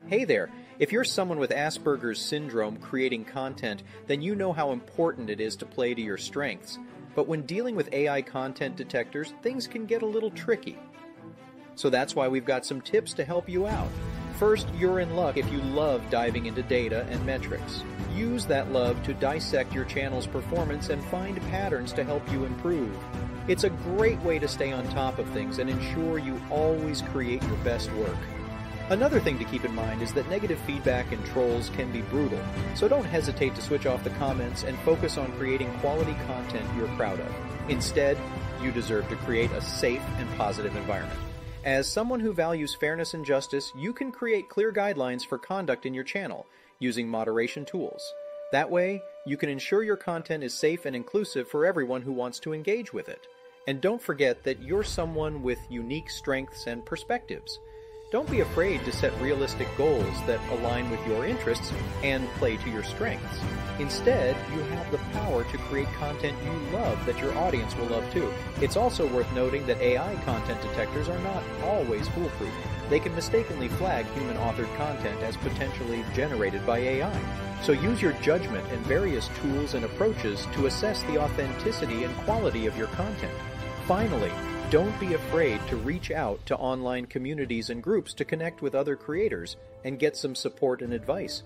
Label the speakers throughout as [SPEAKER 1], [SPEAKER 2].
[SPEAKER 1] Hey there! If you're someone with Asperger's Syndrome creating content, then you know how important it is to play to your strengths. But when dealing with AI content detectors, things can get a little tricky. So that's why we've got some tips to help you out. First, you're in luck if you love diving into data and metrics. Use that love to dissect your channel's performance and find patterns to help you improve. It's a great way to stay on top of things and ensure you always create your best work. Another thing to keep in mind is that negative feedback and trolls can be brutal, so don't hesitate to switch off the comments and focus on creating quality content you're proud of. Instead, you deserve to create a safe and positive environment. As someone who values fairness and justice, you can create clear guidelines for conduct in your channel using moderation tools. That way, you can ensure your content is safe and inclusive for everyone who wants to engage with it. And don't forget that you're someone with unique strengths and perspectives. Don't be afraid to set realistic goals that align with your interests and play to your strengths. Instead, you have the power to create content you love that your audience will love too. It's also worth noting that AI content detectors are not always foolproof. They can mistakenly flag human-authored content as potentially generated by AI. So use your judgment and various tools and approaches to assess the authenticity and quality of your content. Finally, don't be afraid to reach out to online communities and groups to connect with other creators and get some support and advice.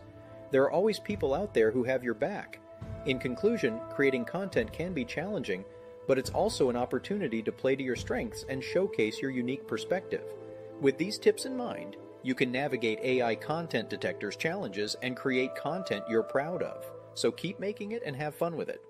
[SPEAKER 1] There are always people out there who have your back. In conclusion, creating content can be challenging, but it's also an opportunity to play to your strengths and showcase your unique perspective. With these tips in mind, you can navigate AI content detectors challenges and create content you're proud of. So keep making it and have fun with it.